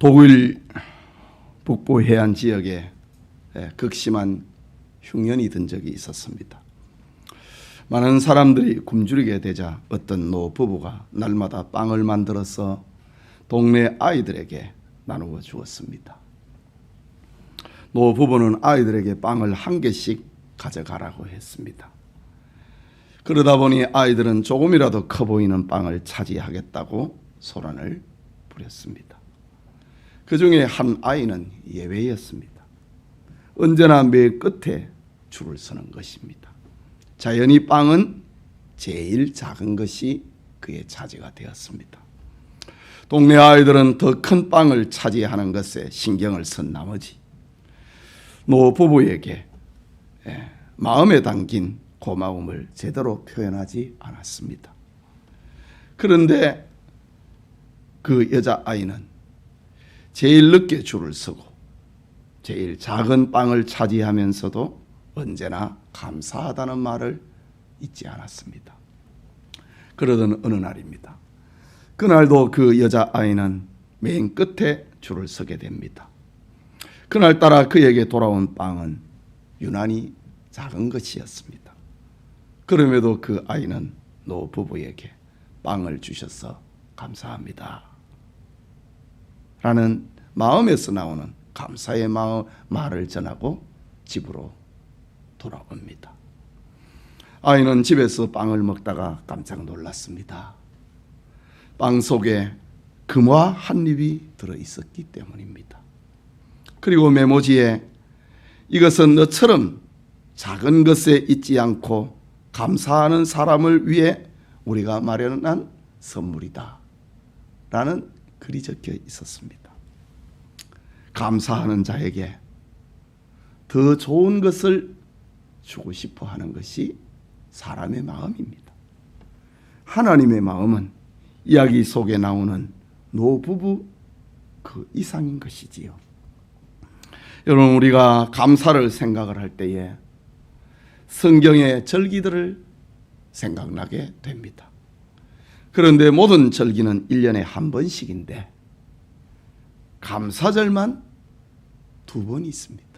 독일 북부 해안 지역에 극심한 흉년이 든 적이 있었습니다. 많은 사람들이 굶주리게 되자 어떤 노 부부가 날마다 빵을 만들어서 동네 아이들에게 나누어 주었습니다. 노 부부는 아이들에게 빵을 한 개씩 가져가라고 했습니다. 그러다 보니 아이들은 조금이라도 커 보이는 빵을 차지하겠다고 소란을 부렸습니다. 그 중에 한 아이는 예외였습니다. 언제나 맨 끝에 줄을 서는 것입니다. 자연히 빵은 제일 작은 것이 그의 차지가 되었습니다. 동네 아이들은 더 큰 빵을 차지하는 것에 신경을 쓴 나머지 노 부부에게 마음에 담긴 고마움을 제대로 표현하지 않았습니다. 그런데 그 여자아이는 제일 늦게 줄을 서고 제일 작은 빵을 차지하면서도 언제나 감사하다는 말을 잊지 않았습니다. 그러던 어느 날입니다. 그날도 그 여자아이는 맨 끝에 줄을 서게 됩니다. 그날따라 그에게 돌아온 빵은 유난히 작은 것이었습니다. 그럼에도 그 아이는 노 부부에게 빵을 주셔서 감사합니다 라는 마음에서 나오는 감사의 말을 전하고 집으로 돌아옵니다. 아이는 집에서 빵을 먹다가 깜짝 놀랐습니다. 빵 속에 금화 한 입이 들어있었기 때문입니다. 그리고 메모지에 이것은 너처럼 작은 것에 잊지 않고 감사하는 사람을 위해 우리가 마련한 선물이다 라는 글이 적혀 있었습니다. 감사하는 자에게 더 좋은 것을 주고 싶어 하는 것이 사람의 마음입니다. 하나님의 마음은 이야기 속에 나오는 노부부 그 이상인 것이지요. 여러분, 우리가 감사를 생각을 할 때에 성경의 절기들을 생각나게 됩니다. 그런데 모든 절기는 1년에 한 번씩인데 감사절만 2번 있습니다.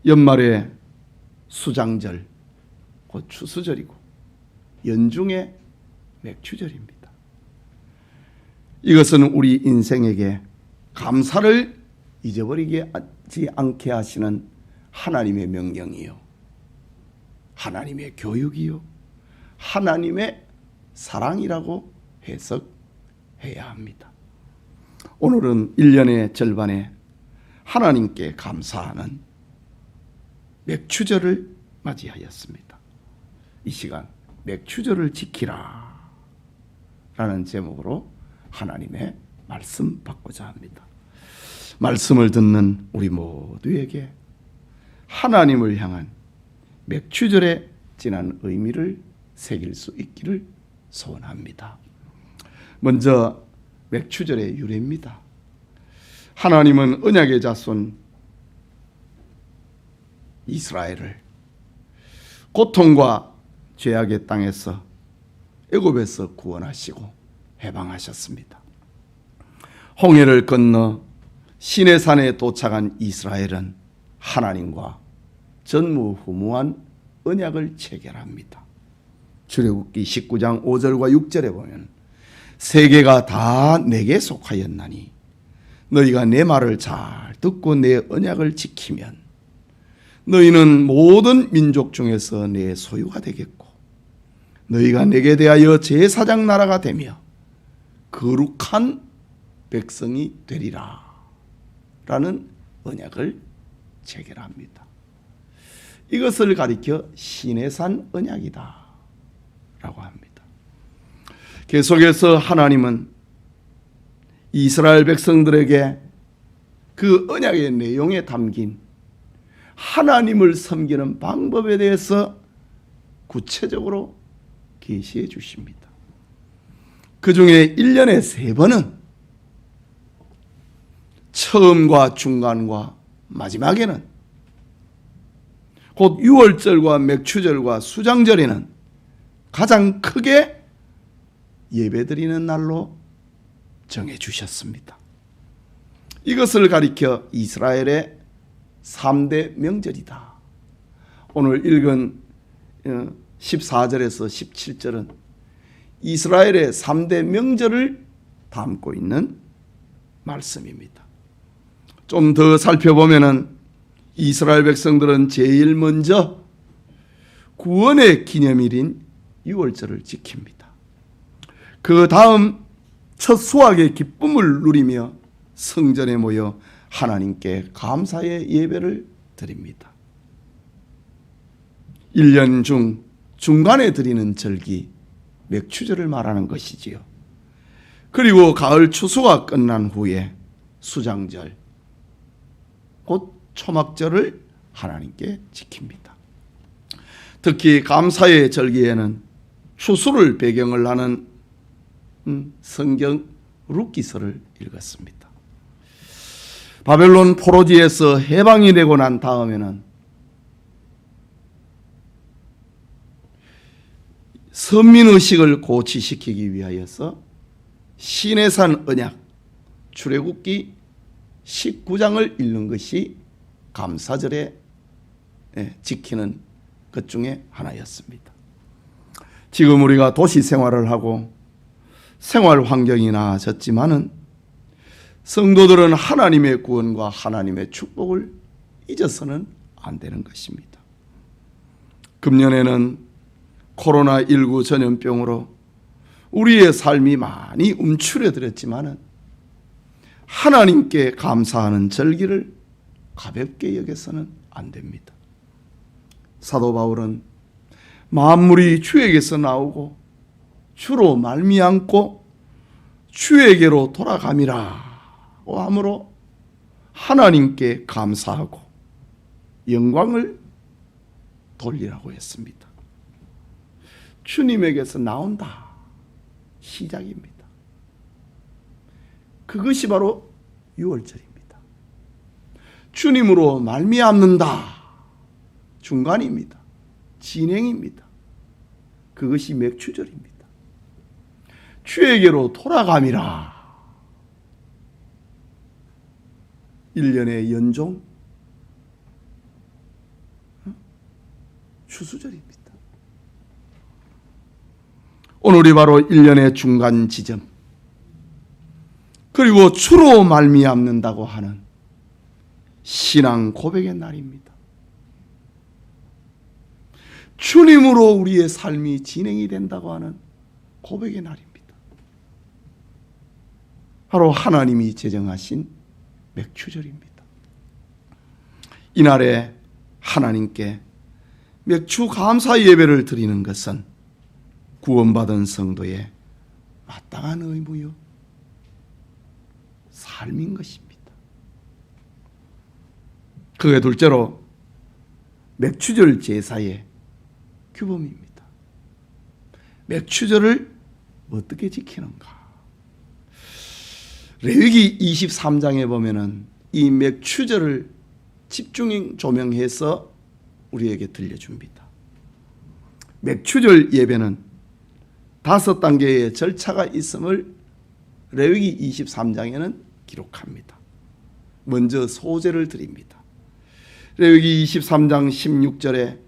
연말에 수장절, 곧 추수절이고 연중에 맥추절입니다. 이것은 우리 인생에게 감사를 잊어버리지 않게 하시는 하나님의 명령이요, 하나님의 교육이요, 하나님의 사랑이라고 해석해야 합니다. 오늘은 1년의 절반에 하나님께 감사하는 맥추절을 맞이하였습니다. 이 시간 맥추절을 지키라 라는 제목으로 하나님의 말씀 받고자 합니다. 말씀을 듣는 우리 모두에게 하나님을 향한 맥추절의 진한 의미를 새길 수 있기를 소원합니다. 먼저 맥추절의 유래입니다. 하나님은 언약의 자손 이스라엘을 고통과 죄악의 땅에서 애굽에서 구원하시고 해방하셨습니다. 홍해를 건너 시내산에 도착한 이스라엘은 하나님과 전무후무한 언약을 체결합니다. 출애굽기 19장 5절과 6절에 보면 세계가 다 내게 속하였나니 너희가 내 말을 잘 듣고 내 언약을 지키면 너희는 모든 민족 중에서 내 소유가 되겠고 너희가 내게 대하여 제사장 나라가 되며 거룩한 백성이 되리라 라는 언약을 체결합니다. 이것을 가리켜 시내산 언약이다 라고 합니다. 계속해서 하나님은 이스라엘 백성들에게 그 언약의 내용에 담긴 하나님을 섬기는 방법에 대해서 구체적으로 계시해 주십니다. 그 중에 1년에 3번은 처음과 중간과 마지막에는 곧 유월절과 맥추절과 수장절에는 가장 크게 예배드리는 날로 정해 주셨습니다. 이것을 가리켜 이스라엘의 3대 명절이다. 오늘 읽은 14절에서 17절은 이스라엘의 3대 명절을 담고 있는 말씀입니다. 좀 더 살펴보면은 이스라엘 백성들은 제일 먼저 구원의 기념일인 유월절을 지킵니다. 그 다음 첫 수확의 기쁨을 누리며 성전에 모여 하나님께 감사의 예배를 드립니다. 1년 중 중간에 드리는 절기 맥추절을 말하는 것이지요. 그리고 가을 추수가 끝난 후에 수장절 곧 초막절을 하나님께 지킵니다. 특히 감사의 절기에는 추수를 배경을 하는 성경 룻기서를 읽었습니다. 바벨론 포로지에서 해방이 되고 난 다음에는 선민의식을 고취시키기 위하여서 시내산 언약 출애굽기 19장을 읽는 것이 감사절에 지키는 것 중에 하나였습니다. 지금 우리가 도시 생활을 하고 생활 환경이 나아졌지만은 성도들은 하나님의 구원과 하나님의 축복을 잊어서는 안 되는 것입니다. 금년에는 코로나19 전염병으로 우리의 삶이 많이 움츠려들었지만은 하나님께 감사하는 절기를 가볍게 여겨서는 안 됩니다. 사도 바울은 만물이 주에게서 나오고 주로 말미암고 주에게로 돌아감이라고 하므로 하나님께 감사하고 영광을 돌리라고 했습니다. 주님에게서 나온다. 시작입니다. 그것이 바로 유월절입니다. 주님으로 말미암는다. 중간입니다. 진행입니다. 그것이 맥추절입니다. 주에게로 돌아감이라. 1년의 연종 추수절입니다. 오늘이 바로 1년의 중간 지점 그리고 주로 말미암는다고 하는 신앙 고백의 날입니다. 주님으로 우리의 삶이 진행이 된다고 하는 고백의 날입니다. 바로 하나님이 제정하신 맥추절입니다. 이날에 하나님께 맥추 감사 예배를 드리는 것은 구원받은 성도의 마땅한 의무요 삶인 것입니다. 그게 둘째로 맥추절 제사의 규범입니다. 맥추절을 어떻게 지키는가? 레위기 23장에 보면은 이 맥추절을 집중 조명해서 우리에게 들려줍니다. 맥추절 예배는 5단계의 절차가 있음을 레위기 23장에는 기록합니다. 먼저 소제를 드립니다. 레위기 23장 16절에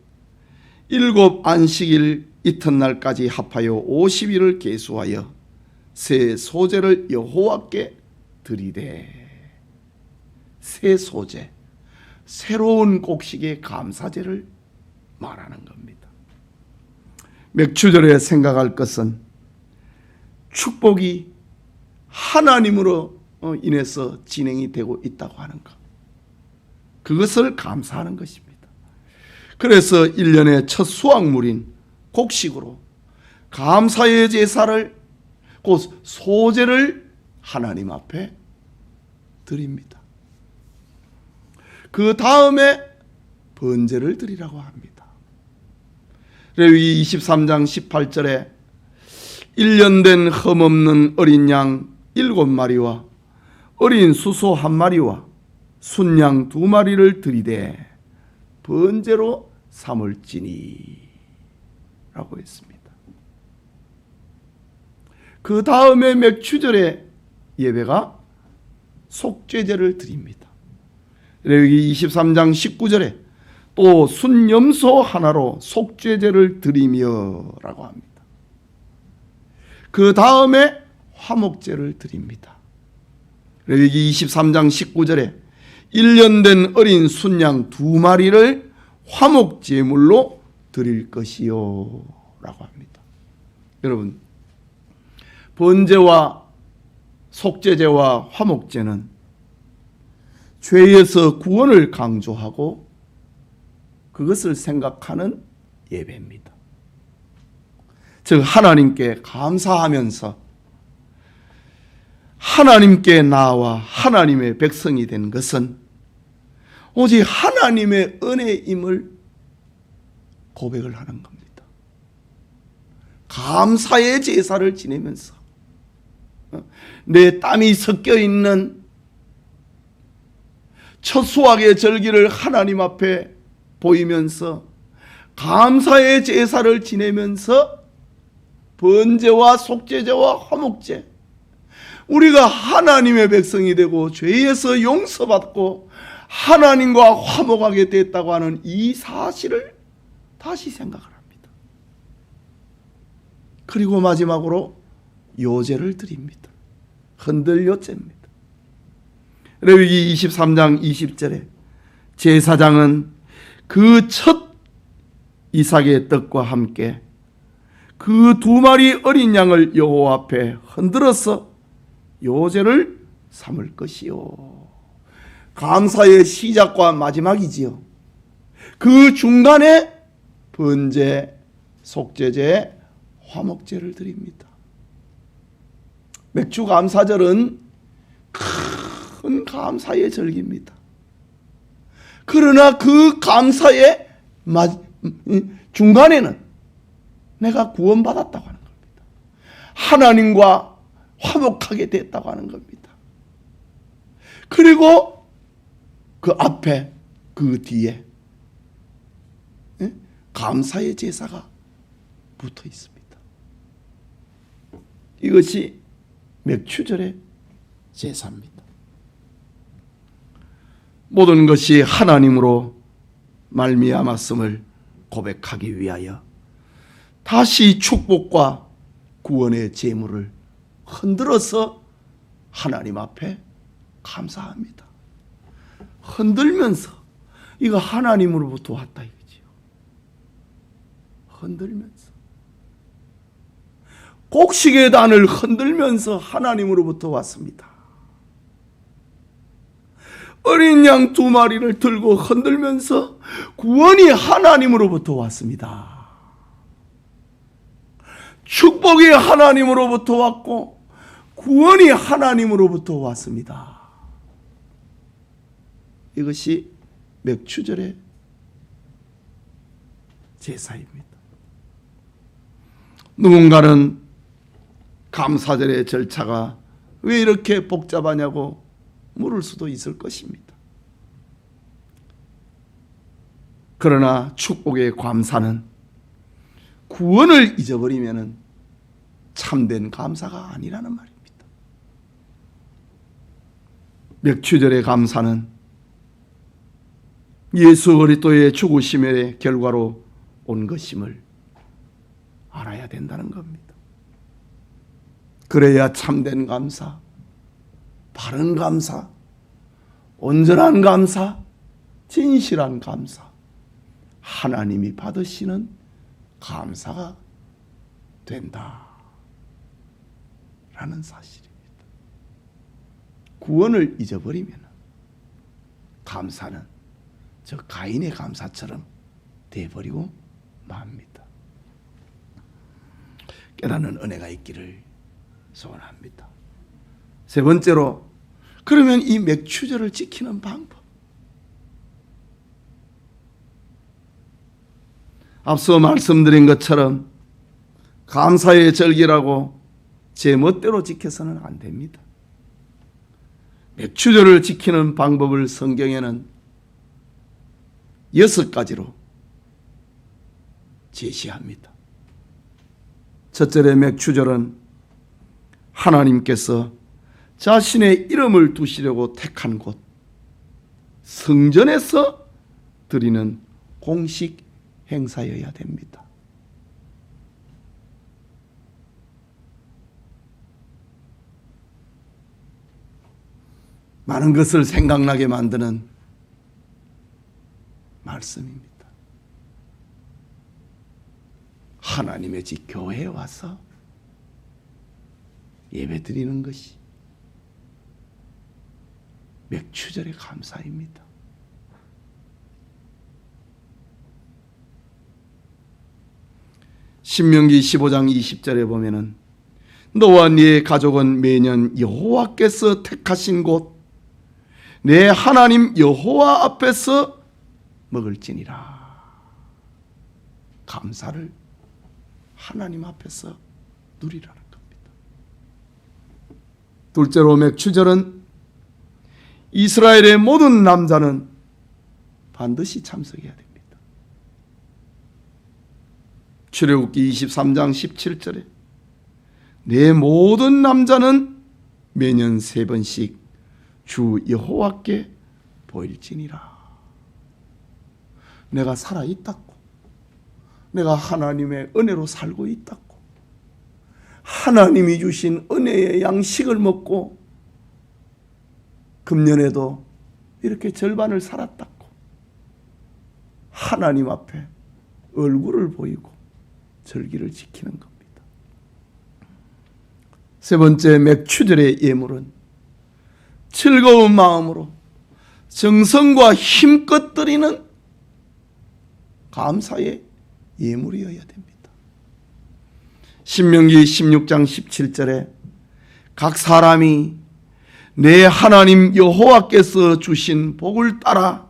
7 안식일 이튿날까지 합하여 50일을 계수하여 새 소제를 여호와께 드리되. 새 소제, 새로운 곡식의 감사제를 말하는 겁니다. 맥추절에 생각할 것은 축복이 하나님으로 인해서 진행이 되고 있다고 하는 것. 그것을 감사하는 것입니다. 그래서 1년의 첫 수확물인 곡식으로 감사의 제사를 곧 소제를 하나님 앞에 드립니다. 그 다음에 번제를 드리라고 합니다. 레위기 23장 18절에 1년 된 흠없는 어린 양 7마리와 어린 수소 1마리와 순양 2마리를 드리되 번제로 삼을지니 라고 했습니다. 그 다음에 맥추절에 예배가 속죄제를 드립니다. 레위기 23장 19절에 또 순염소 하나로 속죄제를 드리며 라고 합니다. 그 다음에 화목제를 드립니다. 레위기 23장 19절에 1년 된 어린 순양 2마리를 화목제물로 드릴 것이요 라고 합니다. 여러분, 번제와 속죄제와 화목제는 죄에서 구원을 강조하고 그것을 생각하는 예배입니다. 즉 하나님께 감사하면서 하나님께 나와 하나님의 백성이 된 것은 오직 하나님의 은혜임을 고백을 하는 겁니다. 감사의 제사를 지내면서 내 땀이 섞여 있는 첫 수확의 절기를 하나님 앞에 보이면서 감사의 제사를 지내면서 번제와 속죄제와 화목제, 우리가 하나님의 백성이 되고 죄에서 용서받고 하나님과 화목하게 됐다고 하는 이 사실을 다시 생각을 합니다. 그리고 마지막으로 요제를 드립니다. 흔들요제입니다. 레위기 23장 20절에 제사장은 그 첫 이삭의 떡과 함께 그 2마리 어린 양을 여호와 앞에 흔들어서 요제를 삼을 것이요. 감사의 시작과 마지막이지요. 그 중간에 번제, 속죄제, 화목제를 드립니다. 맥주 감사절은 큰 감사의 절기입니다. 그러나 그 감사의 중간에는 내가 구원받았다고 하는 겁니다. 하나님과 화목하게 됐다고 하는 겁니다. 그리고 그 앞에 그 뒤에 감사의 제사가 붙어 있습니다. 이것이 맥추절의 제사입니다. 모든 것이 하나님으로 말미암았음을 고백하기 위하여 다시 축복과 구원의 제물을 흔들어서 하나님 앞에 감사합니다. 흔들면서 이거 하나님으로부터 왔다 이거지요. 흔들면서 곡식의 단을 흔들면서 하나님으로부터 왔습니다. 어린 양 2마리를 들고 흔들면서 구원이 하나님으로부터 왔습니다. 축복이 하나님으로부터 왔고 구원이 하나님으로부터 왔습니다. 이것이 맥추절의 제사입니다. 누군가는 감사절의 절차가 왜 이렇게 복잡하냐고 물을 수도 있을 것입니다. 그러나 축복의 감사는 구원을 잊어버리면 참된 감사가 아니라는 말입니다. 맥추절의 감사는 예수 그리스도의 죽으심의 결과로 온 것임을 알아야 된다는 겁니다. 그래야 참된 감사, 바른 감사, 온전한 감사, 진실한 감사, 하나님이 받으시는 감사가 된다라는 사실입니다. 구원을 잊어버리면 감사는 저 가인의 감사처럼 돼버리고 맙니다. 깨닫는 은혜가 있기를 소원합니다. 세 번째로, 그러면 이 맥추절을 지키는 방법. 앞서 말씀드린 것처럼 감사의 절기라고 제 멋대로 지켜서는 안 됩니다. 맥추절을 지키는 방법을 성경에는 6가지로 제시합니다. 첫째로 맥추절은 하나님께서 자신의 이름을 두시려고 택한 곳 성전에서 드리는 공식 행사여야 됩니다. 많은 것을 생각나게 만드는 말씀입니다. 하나님의 집 교회에 와서 예배 드리는 것이 맥추절의 감사입니다. 신명기 15장 20절에 보면은 너와 네 가족은 매년 여호와께서 택하신 곳 내 하나님 여호와 앞에서 먹을지니라. 감사를 하나님 앞에서 누리라는 겁니다. 둘째로 맥추절은 이스라엘의 모든 남자는 반드시 참석해야 됩니다. 출애굽기 23장 17절에 내 모든 남자는 매년 3번씩 주 여호와께 보일지니라. 내가 살아있다고, 내가 하나님의 은혜로 살고 있다고, 하나님이 주신 은혜의 양식을 먹고 금년에도 이렇게 절반을 살았다고 하나님 앞에 얼굴을 보이고 절기를 지키는 겁니다. 세 번째, 맥추절의 예물은 즐거운 마음으로 정성과 힘껏 드리는 감사의 예물이어야 됩니다. 신명기 16장 17절에 각 사람이 내 하나님 여호와께서 주신 복을 따라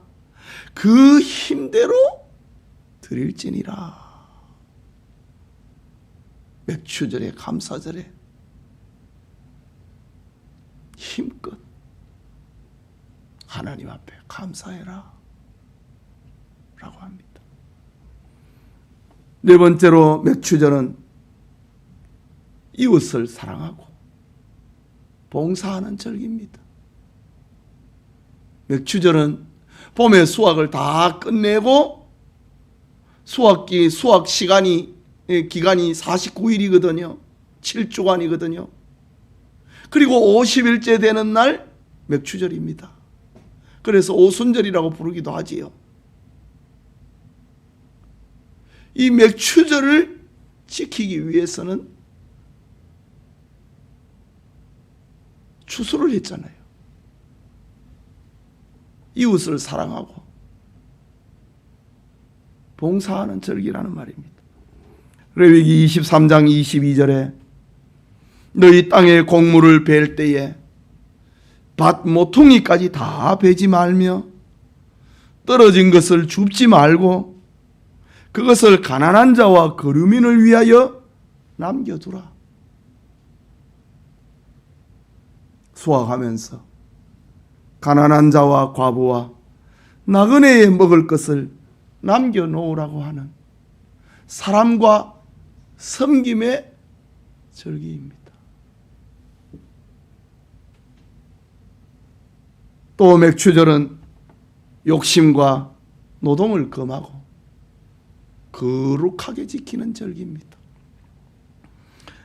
그 힘대로 드릴지니라. 맥추절의 감사절에 힘껏 하나님 앞에 감사해라 라고 합니다. 네 번째로 맥추절은 이웃을 사랑하고 봉사하는 절기입니다. 맥추절은 봄에 수확을 다 끝내고 수확 기간이 49일이거든요. 7주간이거든요. 그리고 50일째 되는 날 맥추절입니다. 그래서 오순절이라고 부르기도 하지요. 이 맥추절을 지키기 위해서는 추수를 했잖아요. 이웃을 사랑하고 봉사하는 절기라는 말입니다. 레위기 23장 22절에 너희 땅에 곡물을 벨 때에 밭 모퉁이까지 다 베지 말며 떨어진 것을 줍지 말고 그것을 가난한 자와 거류민을 위하여 남겨두라. 수확하면서 가난한 자와 과부와 나그네에 먹을 것을 남겨놓으라고 하는 사람과 섬김의 절기입니다. 또 맥추절은 욕심과 노동을 금하고 거룩하게 지키는 절기입니다.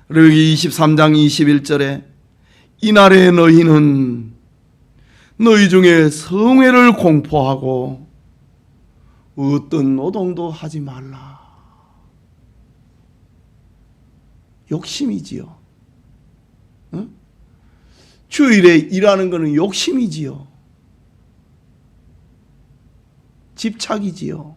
레위기 23장 21절에 이날에 너희는 너희 중에 성회를 공포하고 어떤 노동도 하지 말라. 욕심이지요. 응? 주일에 일하는 것은 욕심이지요. 집착이지요.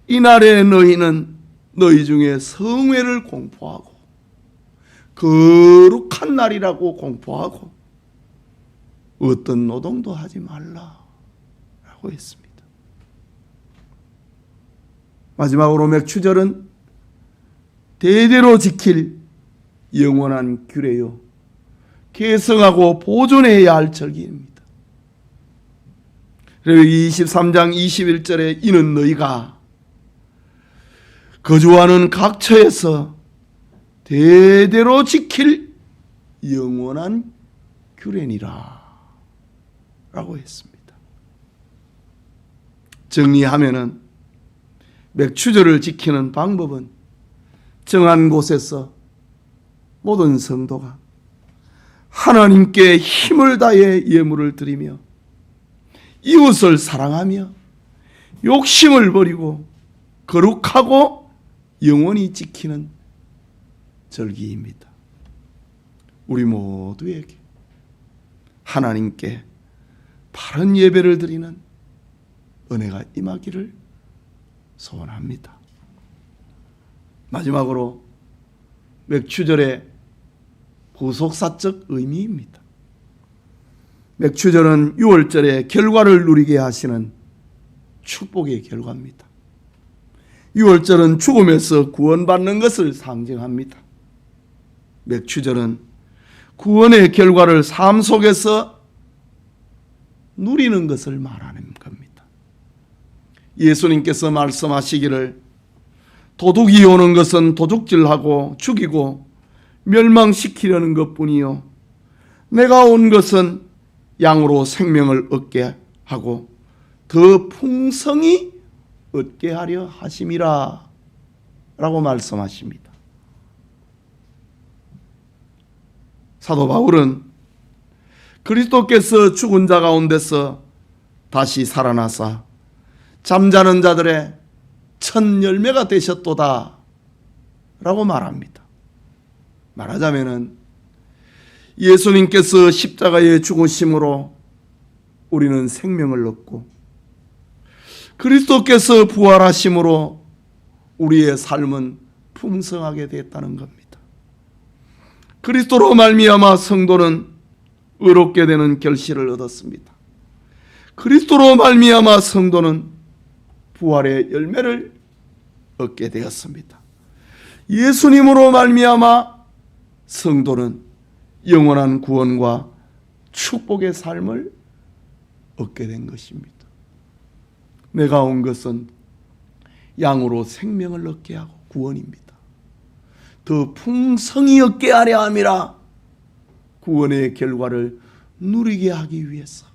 이날에 너희는 너희 중에 성회를 공포하고 거룩한 날이라고 공포하고 어떤 노동도 하지 말라라고 했습니다. 마지막으로 맥추절은 대대로 지킬 영원한 규례요 계승하고 보존해야 할 절기입니다. 레위기 23장 21절에 이는 너희가 거주하는 각 처에서 대대로 지킬 영원한 규례니라 라고 했습니다. 정리하면은 맥추절을 지키는 방법은 정한 곳에서 모든 성도가 하나님께 힘을 다해 예물을 드리며 이웃을 사랑하며 욕심을 버리고 거룩하고 영원히 지키는 절기입니다. 우리 모두에게 하나님께 바른 예배를 드리는 은혜가 임하기를 소원합니다. 마지막으로 맥추절의 후속사적 의미입니다. 맥추절은 유월절의 결과를 누리게 하시는 축복의 결과입니다. 유월절은 죽음에서 구원받는 것을 상징합니다. 맥추절은 구원의 결과를 삶 속에서 누리는 것을 말하는 겁니다. 예수님께서 말씀하시기를 도둑이 오는 것은 도둑질하고 죽이고 멸망시키려는 것뿐이요 내가 온 것은 양으로 생명을 얻게 하고 더 풍성히 얻게 하려 하심이라 라고 말씀하십니다. 사도 바울은 그리스도께서 죽은 자 가운데서 다시 살아나사 잠자는 자들의 첫 열매가 되셨도다 라고 말합니다. 말하자면은 예수님께서 십자가에 죽으심으로 우리는 생명을 얻고 그리스도께서 부활하심으로 우리의 삶은 풍성하게 됐다는 겁니다. 그리스도로 말미암아 성도는 의롭게 되는 결실을 얻었습니다. 그리스도로 말미암아 성도는 부활의 열매를 얻게 되었습니다. 예수님으로 말미암아 성도는 영원한 구원과 축복의 삶을 얻게 된 것입니다. 내가 온 것은 양으로 생명을 얻게 하고 구원입니다. 더 풍성히 얻게 하려 함이라 구원의 결과를 누리게 하기 위해서.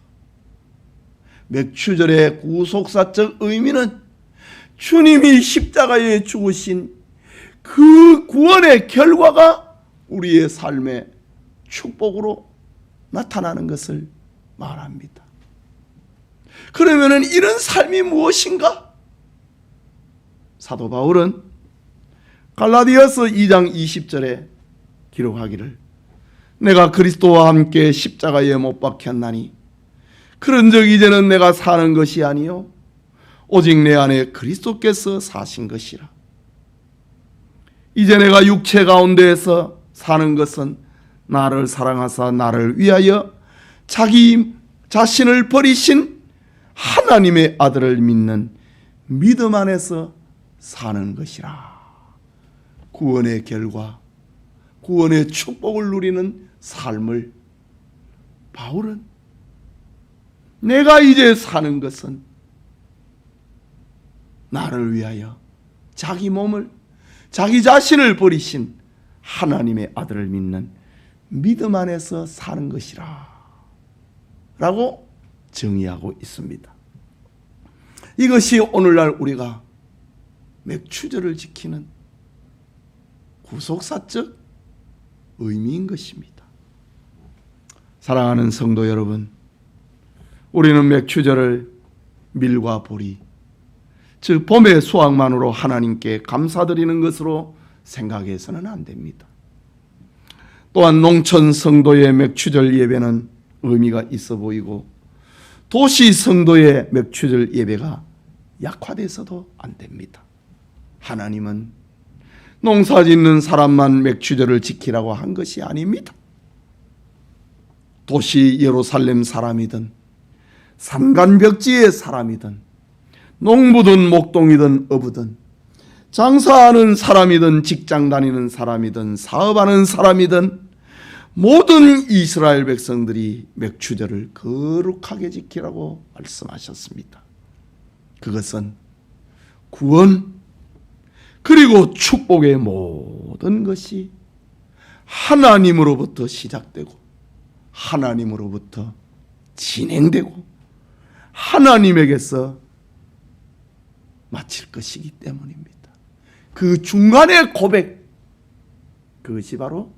맥추절의 구속사적 의미는 주님이 십자가에 죽으신 그 구원의 결과가 우리의 삶의 축복으로 나타나는 것을 말합니다. 그러면은 이런 삶이 무엇인가? 사도 바울은 갈라디아서 2장 20절에 기록하기를 내가 그리스도와 함께 십자가에 못 박혔나니 그런즉 이제는 내가 사는 것이 아니요 오직 내 안에 그리스도께서 사신 것이라. 이제 내가 육체 가운데에서 사는 것은 나를 사랑하사 나를 위하여 자기 자신을 버리신 하나님의 아들을 믿는 믿음 안에서 사는 것이라. 구원의 결과, 구원의 축복을 누리는 삶을 바울은 내가 이제 사는 것은 나를 위하여 자기 몸을, 자기 자신을 버리신 하나님의 아들을 믿는 믿음 안에서 사는 것이라 라고 정의하고 있습니다. 이것이 오늘날 우리가 맥추절을 지키는 구속사적 의미인 것입니다. 사랑하는 성도 여러분, 우리는 맥추절을 밀과 보리, 즉 봄의 수확만으로 하나님께 감사드리는 것으로 생각해서는 안 됩니다. 또한 농촌 성도의 맥추절 예배는 의미가 있어 보이고 도시 성도의 맥추절 예배가 약화돼서도 안 됩니다. 하나님은 농사 짓는 사람만 맥추절을 지키라고 한 것이 아닙니다. 도시 예루살렘 사람이든 산간벽지의 사람이든 농부든 목동이든 어부든 장사하는 사람이든 직장 다니는 사람이든 사업하는 사람이든 모든 이스라엘 백성들이 맥추절을 거룩하게 지키라고 말씀하셨습니다. 그것은 구원 그리고 축복의 모든 것이 하나님으로부터 시작되고 하나님으로부터 진행되고 하나님에게서 마칠 것이기 때문입니다. 그 중간의 고백, 그것이 바로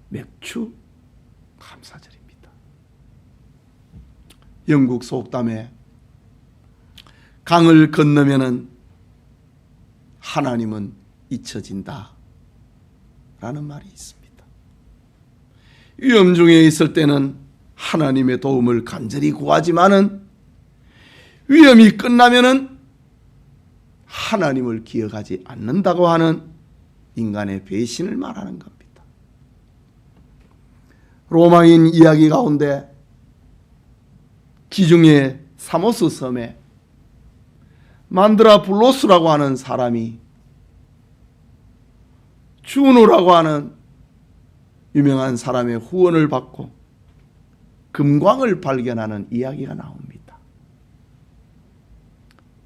맥주 감사절입니다. 영국 속담에 강을 건너면은 하나님은 잊혀진다 라는 말이 있습니다. 위험 중에 있을 때는 하나님의 도움을 간절히 구하지만은 위험이 끝나면은 하나님을 기억하지 않는다고 하는 인간의 배신을 말하는 겁니다. 로마인 이야기 가운데 기중의 사모스 섬에 만드라 블로스라고 하는 사람이 주노라고 하는 유명한 사람의 후원을 받고 금광을 발견하는 이야기가 나옵니다.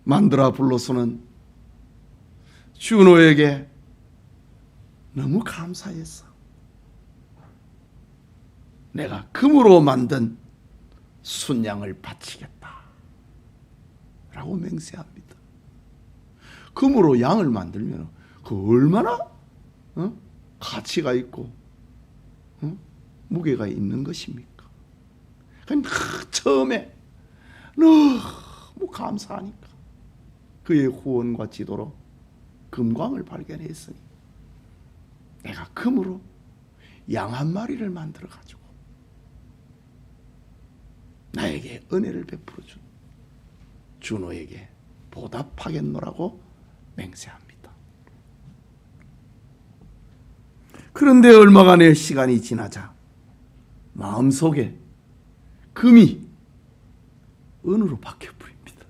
만드라 블로스는 주노에게 너무 감사했어. 내가 금으로 만든 순양을 바치겠다 라고 맹세합니다. 금으로 양을 만들면 그 얼마나 가치가 있고 무게가 있는 것입니까? 그러니까 처음에 너무 감사하니까 그의 후원과 지도로 금광을 발견했으니 내가 금으로 양 한 마리를 만들어 가지고 나에게 은혜를 베풀어 준 주노에게 보답하겠노라고 맹세합니다. 그런데 얼마간의 시간이 지나자 마음속에 금이 은으로 바뀌어버립니다.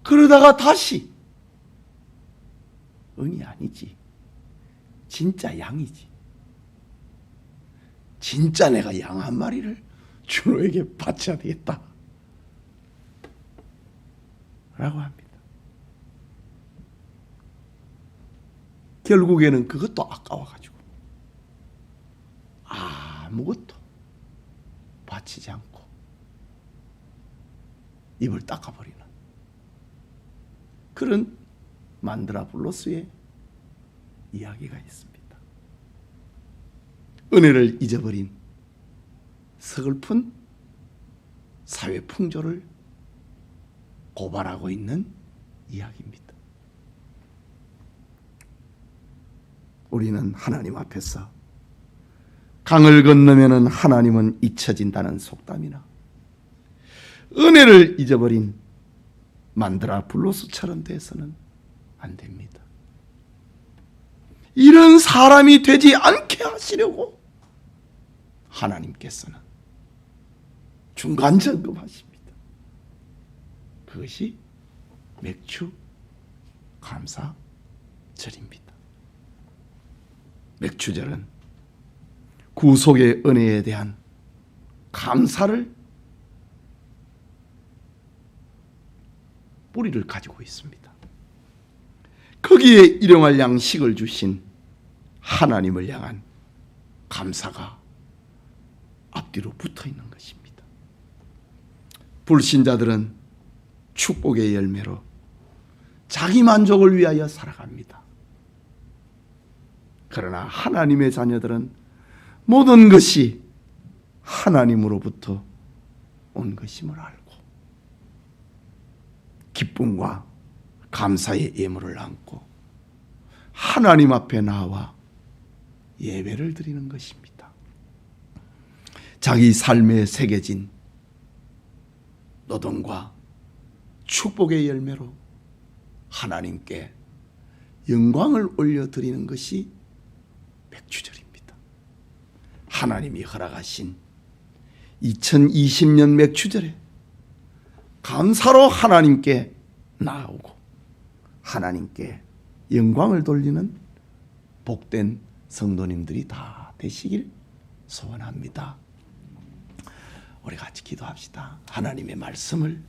그러다가 다시 은이 아니지, 진짜 양이지, 진짜 내가 양 한 마리를 주노에게 바쳐야 되겠다 라고 합니다. 결국에는 그것도 아까워가지고 아무것도 바치지 않고 입을 닦아버리는 그런 만드라 블로스의 이야기가 있습니다. 은혜를 잊어버린 서글픈 사회 풍조를 고발하고 있는 이야기입니다. 우리는 하나님 앞에서 강을 건너면은 하나님은 잊혀진다는 속담이나 은혜를 잊어버린 만드라 블로스처럼 돼서는 안 됩니다. 이런 사람이 되지 않게 하시려고 하나님께서는 중간 점검하십니다. 그것이 맥주 감사절입니다. 맥주절은 구속의 은혜에 대한 감사를 뿌리를 가지고 있습니다. 거기에 일용할 양식을 주신 하나님을 향한 감사가 앞뒤로 붙어 있는 것입니다. 불신자들은 축복의 열매로 자기 만족을 위하여 살아갑니다. 그러나 하나님의 자녀들은 모든 것이 하나님으로부터 온 것임을 알고 기쁨과 감사의 예물을 안고 하나님 앞에 나와 예배를 드리는 것입니다. 자기 삶에 새겨진 노동과 축복의 열매로 하나님께 영광을 올려드리는 것이 맥주절입니다. 하나님이 허락하신 2020년 맥주절에 감사로 하나님께 나아오고 하나님께 영광을 돌리는 복된 성도님들이 다 되시길 소원합니다. 우리 같이 기도합시다. 하나님의 말씀을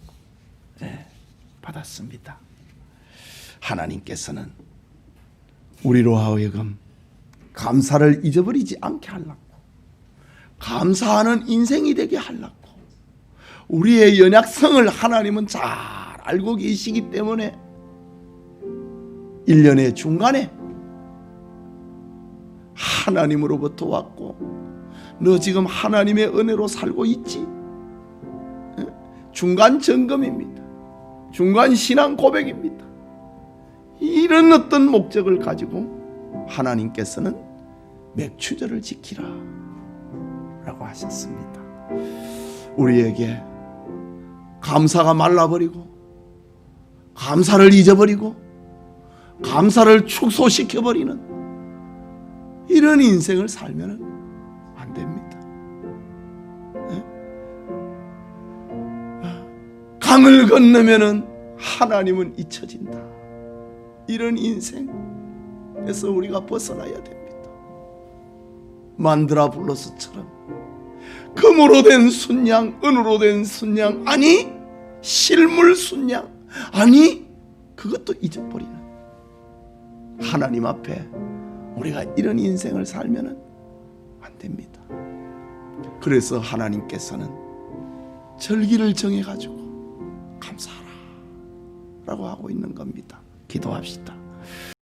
받았습니다. 하나님께서는 우리로 하여금 감사를 잊어버리지 않게 하려고, 감사하는 인생이 되게 하려고, 우리의 연약성을 하나님은 잘 알고 계시기 때문에 1년의 중간에 하나님으로부터 왔고, 너 지금 하나님의 은혜로 살고 있지? 중간 점검입니다. 중간 신앙 고백입니다. 이런 어떤 목적을 가지고 하나님께서는 맥추절을 지키라 라고 하셨습니다. 우리에게 감사가 말라버리고, 감사를 잊어버리고, 감사를 축소시켜버리는 이런 인생을 살면 안 됩니다. 강을 건너면은 하나님은 잊혀진다. 이런 인생에서 우리가 벗어나야 됩니다. 만드라 블러스처럼 금으로 된 순양, 은으로 된 순양, 아니 실물 순양, 아니 그것도 잊어버리는 하나님 앞에 우리가 이런 인생을 살면 안 됩니다. 그래서 하나님께서는 절기를 정해가지고 감사하라 라고 하고 있는 겁니다. 기도합시다.